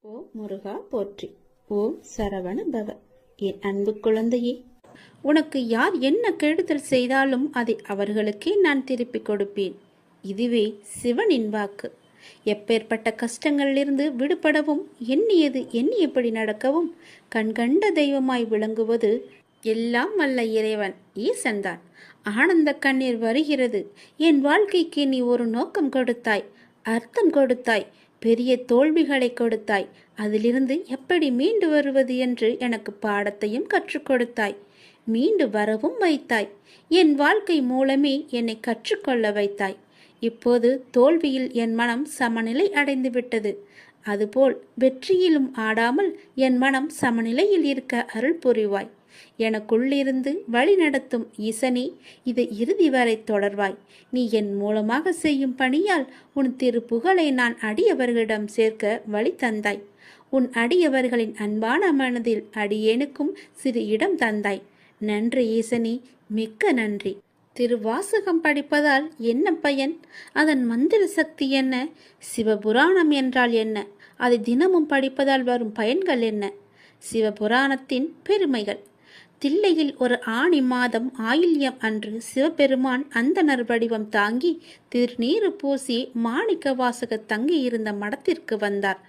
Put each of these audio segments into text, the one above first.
ஓம் முருகா போற்றி. ஓம் சரவண பவ. என் அன்பு குழந்தையே, உனக்கு யார் என்ன கெடுதல் செய்தாலும் அதை அவர்களுக்கே நான் திருப்பிக் கொடுப்பேன். இதுவே சிவனின் வாக்கு. எப்பேற்பட்ட கஷ்டங்களிலிருந்து விடுபடவும், எண்ணியது எண்ணியபடி நடக்கவும் கண்கண்ட தெய்வமாய் விளங்குவது எல்லாம் வல்ல இறைவன் ஈசன்தான். ஆனந்த கண்ணீர் வருகிறது. என் வாழ்க்கைக்கு நீ ஒரு நோக்கம் கொடுத்தாய், அர்த்தம் கொடுத்தாய், பெரிய தோல்விகளை கொடுத்தாய். அதிலிருந்து எப்படி மீண்டு வருவது என்று எனக்கு பாடத்தையும் கற்றுக் கொடுத்தாய். மீண்டு வரவும் வைத்தாய். என் வாழ்க்கை மூலமே என்னை கற்றுக்கொள்ள வைத்தாய். இப்போது தோல்வியில் என் மனம் சமநிலை அடைந்து விட்டது. அதுபோல் வெற்றியிலும் ஆடாமல் என் மனம் சமநிலையில் இருக்க அருள் புரிவாய். எனக்குள்ளிருந்து வழி நடத்தும் ஈசனே, இதை இறுதி வரை தொடர்வாய். நீ என் மூலமாக செய்யும் பணியால் உன் திருப்புகழை நான் அடியவர்களிடம் சேர்க்க வழி தந்தாய். உன் அடியவர்களின் அன்பான மனதில் அடியேனுக்கும் சிறு இடம் தந்தாய். நன்றி ஈசனே, மிக்க நன்றி. திருவாசகம் படிப்பதால் என்ன பயன்? அதன் மந்திர சக்தி என்ன? சிவபுராணம் என்றால் என்ன? அதை தினமும் படிப்பதால் வரும் பயன்கள் என்ன? சிவபுராணத்தின் பெருமைகள். தில்லையில் ஒரு ஆணி மாதம் ஆயில்யம் அன்று சிவபெருமான் அந்தணர் வடிவம் தாங்கி திருநீறு பூசி மாணிக்க வாசகர் தங்கியிருந்த மடத்திற்கு வந்தார்.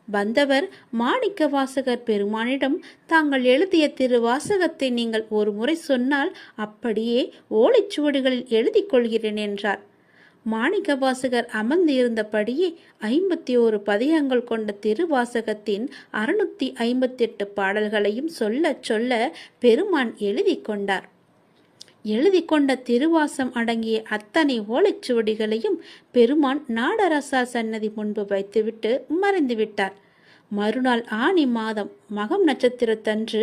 வந்தவர் மாணிக்க வாசகர் பெருமானிடம், தாங்கள் எழுதிய திருவாசகத்தை நீங்கள் ஒரு முறை சொன்னால் அப்படியே ஓலைச்சுவடிகளில் எழுதி கொள்கிறேன் என்றார். மாணிக்க வாசகர் அமர்ந்து இருந்தபடியே 51 பதிகங்கள் கொண்ட திருவாசகத்தின் 658 பாடல்களையும் சொல்ல சொல்ல பெருமான் எழுதி கொண்டார். எழுதி கொண்ட திருவாசம் அடங்கிய அத்தனை ஓலைச்சுவடிகளையும் பெருமான் நாடரசா சன்னதி முன்பு வைத்துவிட்டு மறைந்து விட்டார். மறுநாள் ஆனி மாதம் மகம் நட்சத்திரத்தன்று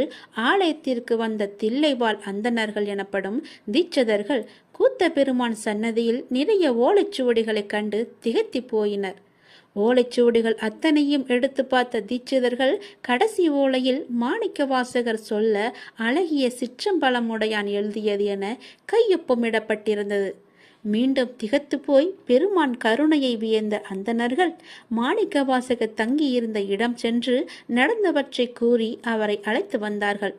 ஆலயத்திற்கு வந்த தில்லைவாழ் அந்தணர்கள் எனப்படும் தீட்சதர்கள் கூத்த பெருமான் சன்னதியில் நிறைய ஓலைச்சுவடிகளை கண்டு திகைத்து போயினர். ஓலைச்சுவடிகள் அத்தனையும் எடுத்து பார்த்த தீட்சிதர்கள் கடைசி ஓலையில் மாணிக்க வாசகர் சொல்ல அழகிய சிற்றம்பலமுடையான் எழுதியது என கையொப்பமிடப்பட்டிருந்தது. மீண்டும் திகத்து போய் பெருமான் கருணையை வியந்த அந்தணர்கள் மாணிக்க வாசகர் தங்கியிருந்த இடம் சென்று நடந்தவற்றை கூறி அவரை அழைத்து வந்தார்கள்.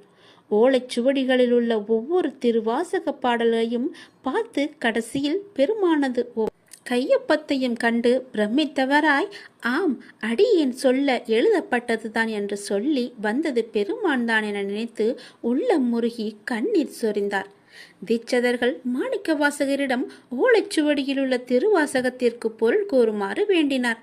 ஓலைச்சுவடிகளில் உள்ள ஒவ்வொரு திருவாசக பாடலையும் பார்த்து கடைசியில் பெருமானது கையொப்பத்தையும் கண்டு பிரமித்தவராய், ஆம், அடியேன் சொல்ல எழுதப்பட்டதுதான் என்று சொல்லி வந்தது பெருமான் தான் என நினைத்து உள்ளம் முருகி கண்ணீர் சொரிந்தார். தீட்சதர்கள் மாணிக்க வாசகரிடம் ஓலைச்சுவடியில் உள்ள திருவாசகத்திற்கு பொருள் கூறுமாறு வேண்டினார்.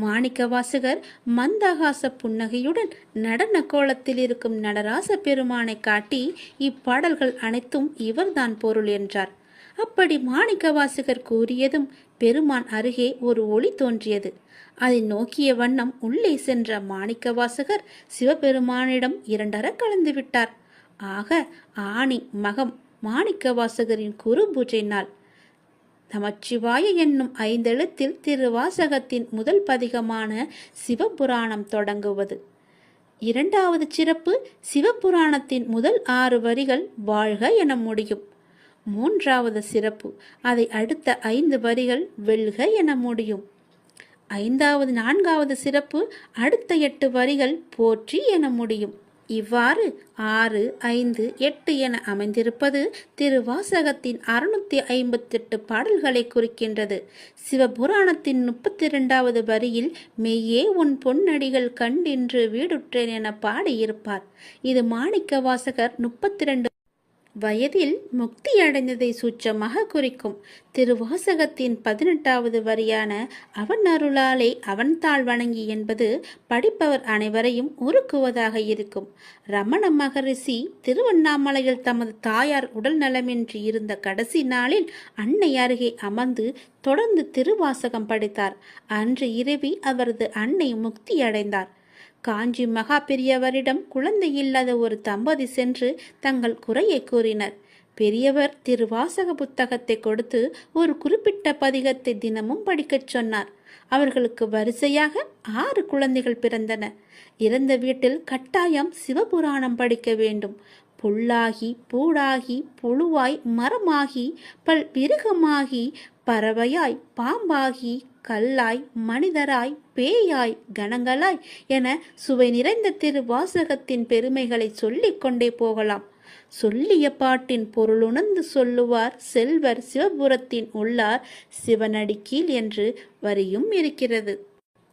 மாணிக்க வாசகர் மந்தகாச புன்னகையுடன் நடன கோலத்தில் இருக்கும் நடராச பெருமானை காட்டி, இப்பாடல்கள் அனைத்தும் இவர்தான் பொருள் என்றார். அப்படி மாணிக்க வாசகர் கூறியதும் பெருமான் அருகே ஒரு ஒளி தோன்றியது. அதை நோக்கிய வண்ணம் உள்ளே சென்ற மாணிக்க வாசகர் சிவபெருமானிடம் இரண்டர கலந்து விட்டார். ஆக ஆணி மகம் மாணிக்க வாசகரின் குரு பூஜை நாள். நமச்சிவாய என்னும் 5 எழுத்தில் திருவாசகத்தின் முதல் பதிகமான சிவபுராணம் தொடங்குவது. இரண்டாவது சிறப்பு, சிவபுராணத்தின் முதல் 6 வரிகள் வாழ்க என முடியும். மூன்றாவது சிறப்பு, அதை அடுத்த 5 வரிகள் வெல்க என முடியும். 4வது சிறப்பு, அடுத்த 8 வரிகள் போற்றி என முடியும். இவ்வாறு 6, 5, 8 என அமைந்திருப்பது திருவாசகத்தின் 658 பாடல்களை குறிக்கின்றது. சிவபுராணத்தின் 32வது வரியில் மெய்யே உன் பொன்னடிகள் கண்டின்று வீடுற்றேன் என பாடியிருப்பார். இது மாணிக்க வாசகர் 32 வயதில் முக்தி அடைந்ததை சூட்சமாக குறிக்கும். திருவாசகத்தின் 18வது வரியான அவன் அருளாலே அவன் தாள் வணங்கி என்பது படிப்பவர் அனைவரையும் உருக்குவதாக இருக்கும். ரமண மகரிஷி திருவண்ணாமலையில் தமது தாயார் உடல் நலமின்றி இருந்த கடைசி நாளில் அன்னை அருகே அமர்ந்து தொடர்ந்து திருவாசகம் படித்தார். அன்று இரவி அவரது அன்னை முக்தி அடைந்தார். காஞ்சி மகா பெரியவரிடம் குழந்தை இல்லாத ஒரு தம்பதி சென்று தங்கள் குறையை கூறினர். பெரியவர் திருவாசக புத்தகத்தை கொடுத்து ஒரு குறிப்பிட்ட பதிகத்தை தினமும் படிக்கச் சொன்னார். அவர்களுக்கு வரிசையாக 6 குழந்தைகள் பிறந்தன. இறந்த வீட்டில் கட்டாயம் சிவபுராணம் படிக்க வேண்டும். புல்லாகி பூடாகி புழுவாய் மரமாகி பல்விருகமாகி பறவையாய் பாம்பாகி கல்லாய் மனிதராய் பேயாய் கணங்களாய் என சுவை நிறைந்த திருவாசகத்தின் பெருமைகளை சொல்லிக் கொண்டே போகலாம். சொல்லிய பாட்டின் பொருளுணர்ந்து சொல்லுவார் செல்வர் சிவபுரத்தின் உள்ளார் சிவனடிக்கீழ் என்று வரியும் இருக்கிறது.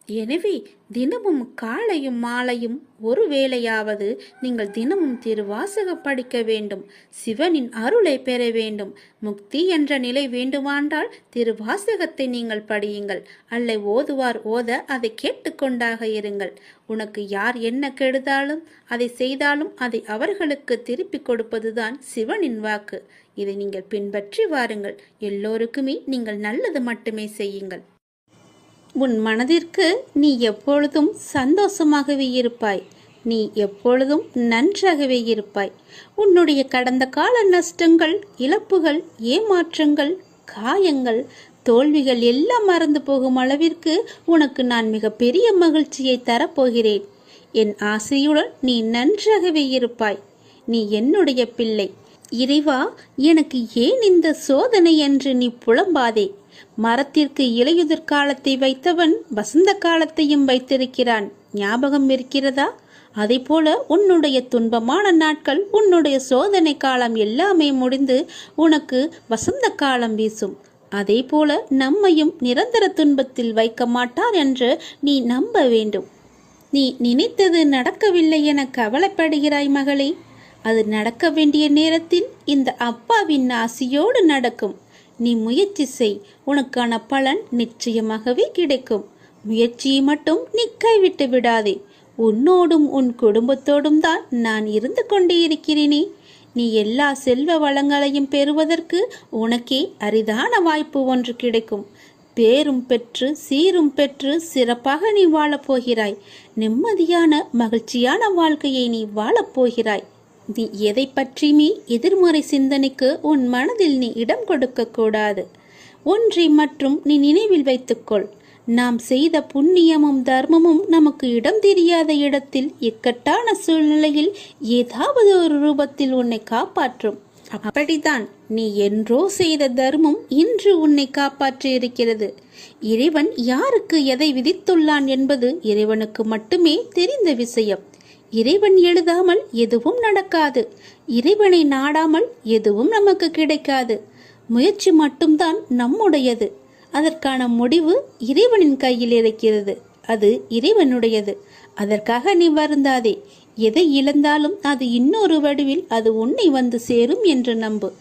எனவே தினமும் காலையும் மாலையும் ஒரு வேளையாவது நீங்கள் தினமும் திருவாசக படிக்க வேண்டும். சிவனின் அருளை பெற வேண்டும். முக்தி என்ற நிலை வேண்டுமானால் திருவாசகத்தை நீங்கள் படியுங்கள். அல்ல ஓதுவார் ஓத அதை கேட்டுக்கொண்டாக இருங்கள். உனக்கு யார் என்ன கெடுதாலும் அதை செய்தாலும் அதை அவர்களுக்கு திருப்பி கொடுப்பதுதான் சிவனின் வாக்கு. இதை நீங்கள் பின்பற்றி வாருங்கள். எல்லோருக்குமே நீங்கள் நல்லது மட்டுமே செய்யுங்கள். உன் மனதிற்கு நீ எப்பொழுதும் சந்தோஷமாகவே இருப்பாய். நீ எப்பொழுதும் நன்றாகவே இருப்பாய். உன்னுடைய கடந்த கால நஷ்டங்கள், இழப்புகள், ஏமாற்றங்கள், காயங்கள், தோல்விகள் எல்லாம் மறந்து போகும் அளவிற்கு உனக்கு நான் மிகப்பெரிய மகிழ்ச்சியை தரப்போகிறேன். என் ஆசையுடன் நீ நன்றாகவே இருப்பாய். நீ என்னுடைய பிள்ளை. இறைவா, எனக்கு ஏன் இந்த சோதனை என்று நீ புலம்பாதே. மரத்திற்கு இலையுதிர் காலத்தை வைத்தவன் வசந்த காலத்தையும் வைத்திருக்கிறான். ஞாபகம் இருக்கிறதா? அதே போல உன்னுடைய துன்பமான நாட்கள், உன்னுடைய சோதனை காலம் எல்லாமே முடிந்து உனக்கு வசந்த காலம் வீசும். அதே போல நம்மையும் நிரந்தர துன்பத்தில் வைக்க மாட்டார் என்று நீ நம்ப வேண்டும். நீ நினைத்தது நடக்கவில்லை என கவலைப்படுகிறாய் மகளே. அது நடக்க வேண்டிய நேரத்தில் இந்த அப்பாவின் ஆசையோடு நடக்கும். நீ முயற்சி செய். உனக்கான பலன் நிச்சயமாகவே கிடைக்கும். முயற்சியை மட்டும் நீ கைவிட்டு விடாதே. உன்னோடும் உன் குடும்பத்தோடும் தான் நான் இருந்து கொண்டே இருக்கிறேனே. நீ எல்லா செல்வ வளங்களையும் பெறுவதற்கு உனக்கே அரிதான வாய்ப்பு ஒன்று கிடைக்கும். பேரும் பெற்று சீரும் பெற்று சிறப்பாக நீ வாழப்போகிறாய். நிம்மதியான மகிழ்ச்சியான வாழ்க்கையை நீ வாழப்போகிறாய். நீ எதை பற்றியுமே எதிர்மறை சிந்தனைக்கு உன் மனதில் நீ இடம் கொடுக்க கூடாது. ஒன்றை மற்றும் நீ நினைவில் வைத்துக்கொள். நாம் செய்த புண்ணியமும் தர்மமும் நமக்கு இடம் தெரியாத இடத்தில் இக்கட்டான சூழ்நிலையில் ஏதாவது ஒரு ரூபத்தில் உன்னை காப்பாற்றும். அப்படித்தான் நீ என்றோ செய்த தர்மம் இன்று உன்னை காப்பாற்றி இருக்கிறது. இறைவன் யாருக்கு எதை விதித்துள்ளான் என்பது இறைவனுக்கு மட்டுமே தெரிந்த விஷயம். இறைவன் எழுதாமல் எதுவும் நடக்காது. இறைவனை நாடாமல் எதுவும் நமக்கு கிடைக்காது. முயற்சி மட்டும்தான் நம்முடையது. அதற்கான முடிவு இறைவனின் கையில் இருக்கிறது. அது இறைவனுடையது. அதற்காக நீ வருந்தாதே. எதை இழந்தாலும் அது இன்னொரு வடிவில் அது உன்னை வந்து சேரும் என்று நம்பு.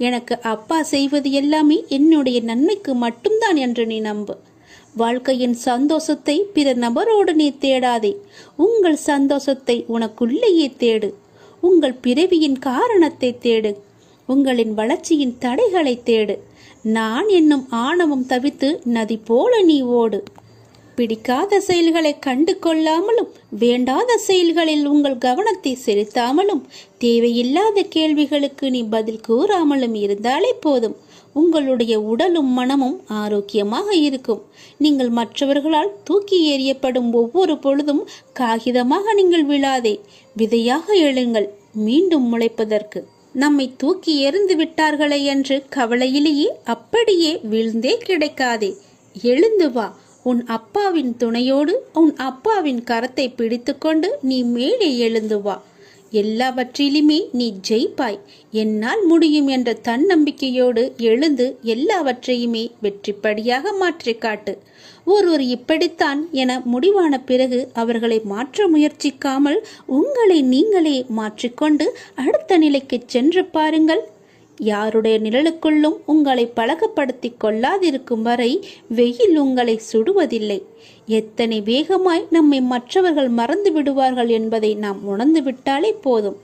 எனக்கு அப்பா செய்வது எல்லாமே என்னுடைய நன்மைக்கு மட்டும்தான் என்று நீ நம்பு. வாழ்க்கையின் சந்தோஷத்தை பிற நபரோடு நீ தேடாதே. உங்கள் சந்தோஷத்தை உனக்குள்ளேயே தேடு. உங்கள் பிறவியின் காரணத்தை தேடு. உங்களின் வளர்ச்சியின் தடைகளை தேடு. நான் என்னும் ஆணவம் தவித்து நதி போல நீ ஓடு. பிடிக்காத செயல்களை கண்டு கொள்ளாமலும், வேண்டாத செயல்களில் உங்கள் கவனத்தை செலுத்தாமலும், தேவையில்லாத கேள்விகளுக்கு நீ பதில் கூறாமலும் இருந்தாலே போதும். உங்களுடைய உடலும் மனமும் ஆரோக்கியமாக இருக்கும். நீங்கள் மற்றவர்களால் தூக்கி எறியப்படும் ஒவ்வொரு பொழுதும் காகிதமாக நீங்கள் விழாதே. விதையாக எழுங்கள், மீண்டும் முளைப்பதற்கு. நம்மை தூக்கி எறிந்து விட்டார்களே என்று கவலையிலேயே அப்படியே வீழ்ந்தே கிடைக்காதே. எழுந்து வா. உன் அப்பாவின் துணையோடு உன் அப்பாவின் கரத்தை பிடித்துக்கொண்டு நீ மேலே எழுந்து வா. எல்லாவற்றிலுமே நீ ஜெயிப்பாய். என்னால் முடியும் என்ற தன்னம்பிக்கையோடு எழுந்து எல்லாவற்றையுமே வெற்றிப்படியாக மாற்றி காட்டு. ஒருவர் இப்படித்தான் என முடிவான பிறகு அவர்களை மாற்ற முயற்சிக்காமல் உங்களை நீங்களே மாற்றிக்கொண்டு அடுத்த நிலைக்கு சென்று பாருங்கள். யாருடைய நிழலுக்குள்ளும் உங்களை பழக்கப்படுத்தி கொள்ளாதிருக்கும் வரை வெயில் உங்களை சுடுவதில்லை. எத்தனை வேகமாய் நம்மை மற்றவர்கள் மறந்து விடுவார்கள் என்பதை நாம் உணர்ந்து விட்டாலே போதும்.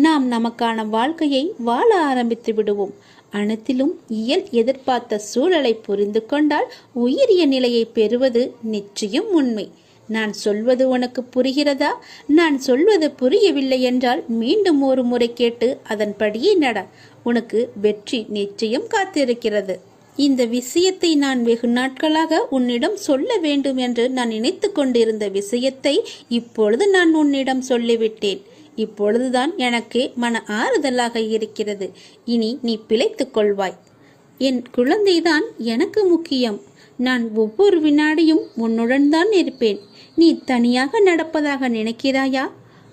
நாம் நமக்கான வாழ்க்கையை வாழ ஆரம்பித்து விடுவோம். அனைத்திலும் இயல் எதிர்பார்த்த சூழலை புரிந்து கொண்டால் உயரிய நிலையை பெறுவது நிச்சயம் உண்மை. நான் சொல்வது உனக்கு புரிகிறதா? நான் சொல்வது புரியவில்லை என்றால் மீண்டும் ஒரு முறை கேட்டு அதன்படியே நட. உனக்கு வெற்றி நிச்சயம் காத்திருக்கிறது. இந்த விஷயத்தை நான் வெகு நாட்களாக உன்னிடம் சொல்ல வேண்டும் என்று நான் நினைத்து கொண்டிருந்த விஷயத்தை இப்பொழுது நான் உன்னிடம் சொல்லிவிட்டேன். இப்பொழுதுதான் எனக்கு மன ஆறுதலாக இருக்கிறது. இனி நீ பிழைத்துக் கொள்வாய். என் குழந்தைதான் எனக்கு முக்கியம். நான் ஒவ்வொரு வினாடியும் உன்னுடன் தான் இருப்பேன். நீ தனியாக நடப்பதாக நினைக்கிறாயா?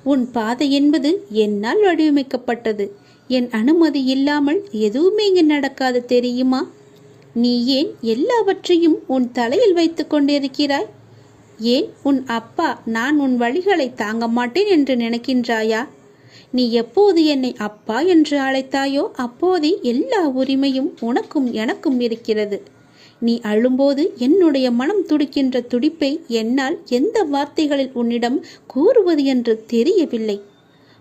உன் பாதை என்பது என்னால் வடிவமைக்கப்பட்டது. என் அனுமதி இல்லாமல் எதுவுமே இங்கு நடக்காது, தெரியுமா? நீ ஏன் எல்லாவற்றையும் உன் தலையில் வைத்து கொண்டிருக்கிறாய்? ஏன் உன் அப்பா நான் உன் வழிகளை தாங்க மாட்டேன் என்று நினைக்கின்றாயா? நீ எப்போது என்னை அப்பா என்று அழைத்தாயோ அப்போதே எல்லா உரிமையும் உனக்கும் எனக்கும் இருக்கிறது. நீ அழும்போது என்னுடைய மனம் துடிக்கின்ற துடிப்பை என்னால் எந்த வார்த்தைகளில் உன்னிடம் கூறுவது என்று தெரியவில்லை.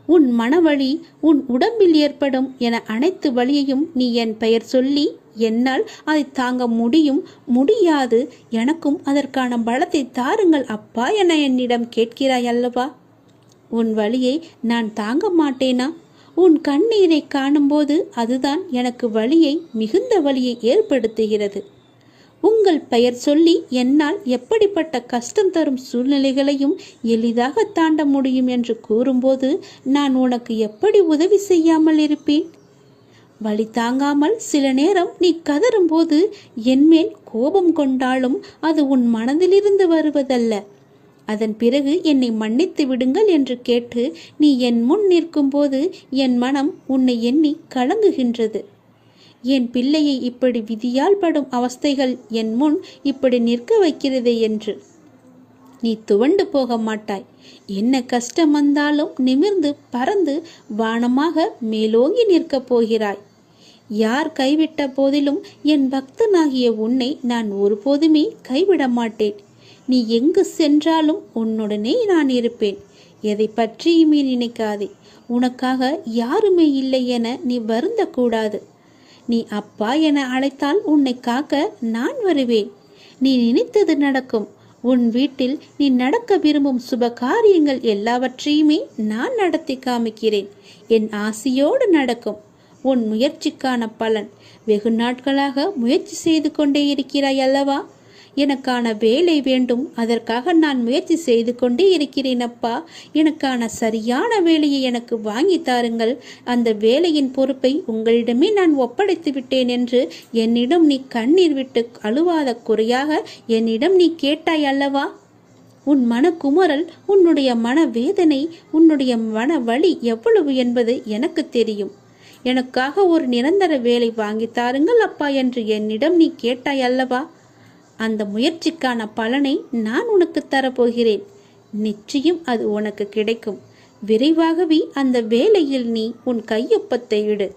உன் மனவழி, உன் உடம்பில் ஏற்படும் என அனைத்து வழியையும் நீ என் பெயர் சொல்லி என்னால் அதை தாங்க முடியாது, எனக்கும் அதற்கான பலத்தை தாருங்கள் அப்பா என என்னிடம் கேட்கிறாய் அல்லவா? உன் வழியை நான் தாங்க மாட்டேனா? உன் கண்ணீரை காணும்போது அதுதான் எனக்கு வலியை, மிகுந்த வலியை ஏற்படுத்துகிறது. உங்கள் பெயர் சொல்லி என்னால் எப்படிப்பட்ட கஷ்டம் தரும் சூழ்நிலைகளையும் எளிதாக தாண்ட முடியும் என்று கூறும்போது நான் உனக்கு எப்படி உதவி செய்யாமல் இருப்பேன்? வலி தாங்காமல் சில நேரம் நீ கதறும்போது என்மேல் கோபம் கொண்டாலும் அது உன் மனதிலிருந்து வருவதல்ல. அதன் பிறகு என்னை மன்னித்து விடுங்கள் என்று கேட்டு நீ என் முன் நிற்கும்போது என் மனம் உன்னை எண்ணி கலங்குகின்றது. என் பிள்ளையை இப்படி விதியால் படும் அவஸ்தைகள் என் முன் இப்படி நிற்க வைக்கிறதே என்று. நீ துவண்டு போக மாட்டாய். என்ன கஷ்டம் வந்தாலும் நிமிர்ந்து பறந்து வானமாக மேலோங்கி நிற்கப் போகிறாய். யார் கைவிட்ட போதிலும் என் பக்தனாகிய உன்னை நான் ஒருபோதுமே கைவிட மாட்டேன். நீ எங்கு சென்றாலும் உன்னுடனே நான் இருப்பேன். எதை பற்றியுமே நினைக்காதே. உனக்காக யாருமே இல்லை என நீ வருந்தக்கூடாது. நீ அப்பா என அழைத்தால் உன்னை காக்க நான் வருவேன். நீ நினைத்தது நடக்கும். உன் வீட்டில் நீ நடக்க விரும்பும் சுப காரியங்கள் எல்லாவற்றையுமே நான் நடத்தி காமிக்கிறேன். என் ஆசையோடு நடக்கும். உன் முயற்சிக்கான பலன். வெகு நாட்களாக முயற்சி செய்து கொண்டே இருக்கிறாய் அல்லவா? எனக்கான வேலை வேண்டும், அதற்காக நான் முயற்சி செய்து கொண்டே இருக்கிறேன் அப்பா. எனக்கான சரியான வேலையை எனக்கு வாங்கி தாருங்கள். அந்த வேலையின் பொறுப்பை உங்களிடமே நான் ஒப்படைத்து விட்டேன் என்று என்னிடம் நீ கண்ணீர் விட்டு அழுவாத குறையாக என்னிடம் நீ கேட்டாய் அல்லவா? உன் மனக்குமரல், உன்னுடைய மன வேதனை, உன்னுடைய மன வலி எவ்வளவு என்பது எனக்கு தெரியும். எனக்காக ஒரு நிரந்தர வேலை வாங்கி தாருங்கள் அப்பா என்று என்னிடம் நீ கேட்டாய் அல்லவா? அந்த முயற்சிக்கான பலனை நான் உனக்கு தரப்போகிறேன். நிச்சயம் அது உனக்கு கிடைக்கும். விரைவாகவே அந்த வேலையில் நீ உன் கையொப்பத்தை இடு.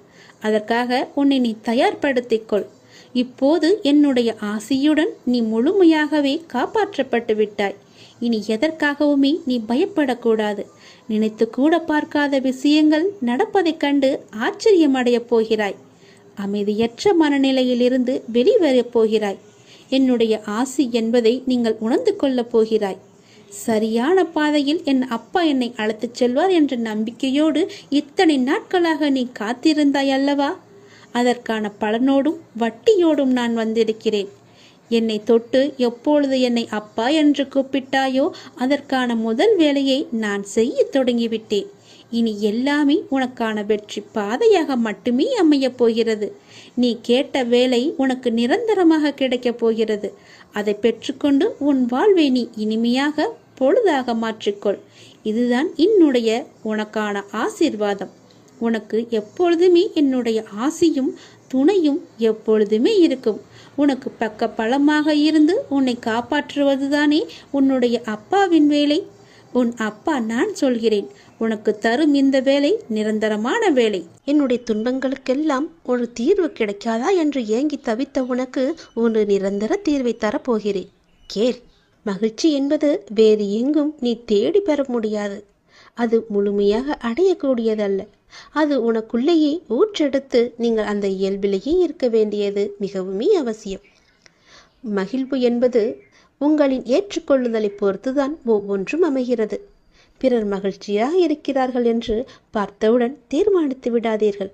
அதற்காக உன்னை நீ தயார்படுத்திக்கொள். இப்போது என்னுடைய ஆசையுடன் நீ முழுமையாகவே காப்பாற்றப்பட்டு விட்டாய். இனி எதற்காகவுமே நீ பயப்படக்கூடாது. நினைத்து கூட பார்க்காத விஷயங்கள் நடப்பதைக் கண்டு ஆச்சரியமடையப் போகிறாய். அமைதியற்ற மனநிலையிலிருந்து வெளிவரப் போகிறாய். என்னுடைய ஆசி என்பதை நீங்கள் உணர்ந்து கொள்ளப் போகிறாய். சரியான பாதையில் என் அப்பா என்னை அழைத்துச் செல்வார் என்ற நம்பிக்கையோடு இத்தனை நாட்களாக நீ காத்திருந்தாய் அல்லவா? அதற்கான பலனோடும் வட்டியோடும் நான் வந்திருக்கிறேன். என்னை தொட்டு எப்பொழுது என்னை அப்பா என்று கூப்பிட்டாயோ அதற்கான முதல் வேலையை நான் செய்ய தொடங்கிவிட்டேன். இனி எல்லாமே உனக்கான வெற்றி பாதையாக மட்டுமே அமையப் போகிறது. நீ கேட்ட வேலை உனக்கு நிரந்தரமாக கிடைக்கப் போகிறது. அதை பெற்றுக்கொண்டு உன் வாழ்வை நீ இனிமையாக பொழுதாக மாற்றிக்கொள். இதுதான் என்னுடைய உனக்கான ஆசீர்வாதம். உனக்கு எப்பொழுதுமே என்னுடைய ஆசியும் துணையும் எப்பொழுதுமே இருக்கும். உனக்கு பக்க பலமாக இருந்து உன்னை காப்பாற்றுவதுதானே உன்னுடைய அப்பாவின் வேலை. உன் அப்பா நான் சொல்கிறேன். உனக்கு தரும் இந்த வேலை நிரந்தரமான வேலை. என்னுடைய துன்பங்களுக்கெல்லாம் ஒரு தீர்வு கிடைக்காதா என்று ஏங்கி தவித்த உனக்கு ஒரு நிரந்தர தீர்வை தரப்போகிறேன். கேள். மகிழ்ச்சி என்பது வேறு எங்கும் நீ தேடி பெற முடியாது. அது முழுமையாக அடையக்கூடியதல்ல. அது உனக்குள்ளேயே ஊற்றெடுத்து நீங்கள் அந்த இயல்பிலேயே இருக்க வேண்டியது மிகவுமே அவசியம். மகிழ்வு என்பது உங்களின் ஏற்றுக்கொள்ளுதலை பொறுத்துதான் ஒவ்வொன்றும் அமைகிறது. பிறர் மகிழ்ச்சியாக இருக்கிறார்கள் என்று பார்த்தவுடன் தீர்மானித்து விடாதீர்கள்.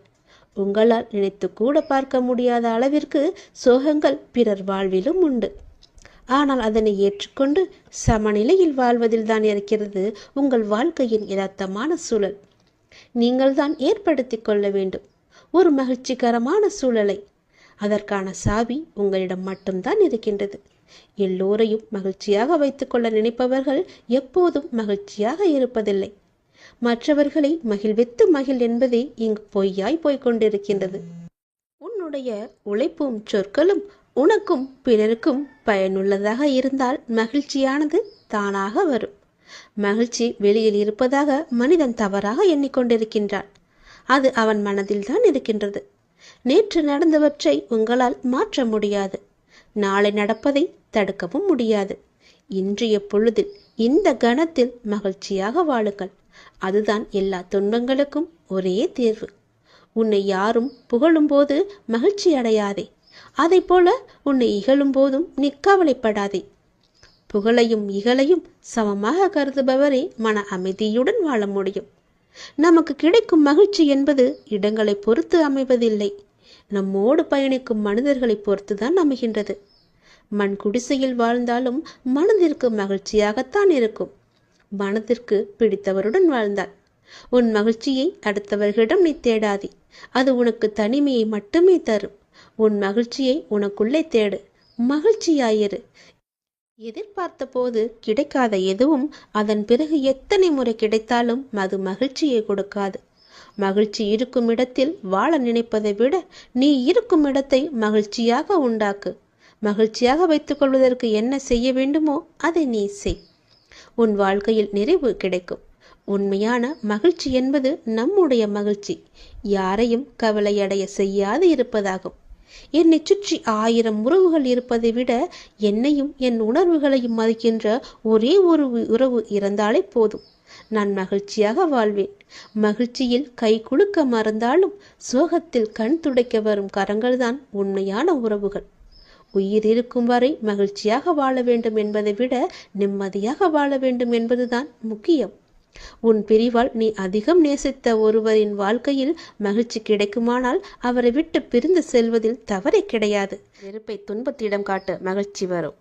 உங்களால் நினைத்து கூட பார்க்க முடியாத அளவிற்கு சோகங்கள் பிறர் வாழ்விலும் உண்டு. ஆனால் அதனை ஏற்றுக்கொண்டு சமநிலையில் வாழ்வதில் தான் இருக்கிறது உங்கள் வாழ்க்கையின் யதார்த்தமான சூழல். நீங்கள்தான் ஏற்படுத்தி கொள்ள வேண்டும் ஒரு மகிழ்ச்சிகரமான சூழலை. அதற்கான சாவி உங்களிடம் மட்டும்தான் இருக்கின்றது. எல்லோரையும் மகிழ்ச்சியாக வைத்துக்கொள்ள நினைப்பவர்கள் எப்போதும் மகிழ்ச்சியாக இருப்பதில்லை. மற்றவர்களை மகிழ்வித்து மகிழ் என்பதே இங்கு பொய்யாய் போய்கொண்டிருக்கின்றது. உன்னுடைய உழைப்பும் சொற்களும் உனக்கும் பிறருக்கும் பயனுள்ளதாக இருந்தால் மகிழ்ச்சியானது தானாக வரும். மகிழ்ச்சி வெளியில் இருப்பதாக மனிதன் தவறாக எண்ணிக்கொண்டிருக்கின்றான். அது அவன் மனதில்தான் இருக்கின்றது. நேற்று நடந்தவற்றை உங்களால் மாற்ற முடியாது. நாளை நடப்பதை தடுக்கவும் முடியாது. இன்றைய பொழுதில் இந்த கணத்தில் மகிழ்ச்சியாக வாழுங்கள். அதுதான் எல்லா துன்பங்களுக்கும் ஒரே தீர்வு. உன்னை யாரும் புகழும் போது மகிழ்ச்சி அடையாதே. அதை போல உன்னை இகழும் போதும் நீ கவலைப்படாதே. புகழையும் இகழையும் சமமாக கருதுபவரே மன அமைதியுடன் வாழ முடியும். நமக்கு கிடைக்கும் மகிழ்ச்சி என்பது இடங்களை பொறுத்து அமைவதில்லை. நம்மோடு பயணிக்கும் மனிதர்களை பொறுத்துதான் அமைகின்றது. மண் குடிசையில் வாழ்ந்தாலும் மனதிற்கு மகிழ்ச்சியாகத்தான் இருக்கும். மனதிற்கு பிடித்தவருடன் வாழ்ந்தாள். உன் மகிழ்ச்சியை அடுத்தவர்களிடம் நீ தேடாதே. அது உனக்கு தனிமையை மட்டுமே தரும். உன் மகிழ்ச்சியை உனக்குள்ளே தேடு. மகிழ்ச்சியாயிரு. எதிர்பார்த்த போது கிடைக்காத எதுவும் அதன் பிறகு எத்தனை முறை கிடைத்தாலும் அது மகிழ்ச்சியை கொடுக்காது. மகிழ்ச்சி இருக்கும் இடத்தில் வாழ நினைப்பதை விட நீ இருக்கும் இடத்தை மகிழ்ச்சியாக உண்டாக்கு. மகிழ்ச்சியாக வைத்துக் கொள்வதற்கு என்ன செய்ய வேண்டுமோ அதை நீ செய். உன் வாழ்க்கையில் நிறைவு கிடைக்கும். உண்மையான மகிழ்ச்சி என்பது நம்முடைய மகிழ்ச்சி யாரையும் கவலையடைய செய்யாது இருப்பதாகும். என்னை சுற்றி 1000 உறவுகள் இருப்பதை விட என்னையும் என் உணர்வுகளையும் மதிக்கின்ற ஒரே ஒரு உறவு இருந்தாலே போதும். நான் மகிழ்ச்சியாக வாழ்வேன். மகிழ்ச்சியில் கை குலுக்க மறந்தாலும் சோகத்தில் கண் துடைக்க வரும் கரங்கள்தான் உண்மையான உறவுகள். உயிர் இருக்கும் வரை மகிழ்ச்சியாக வாழ வேண்டும் என்பதை விட நிம்மதியாக வாழ வேண்டும் என்பதுதான் முக்கியம். உன் பிரிவால் நீ அதிகம் நேசித்த ஒருவரின் வாழ்க்கையில் மகிழ்ச்சி கிடைக்குமானால் அவரை விட்டு பிரிந்து செல்வதில் தவறே கிடையாது. வெறுப்பை துன்பத்திடம் காட்ட மகிழ்ச்சி வரும்.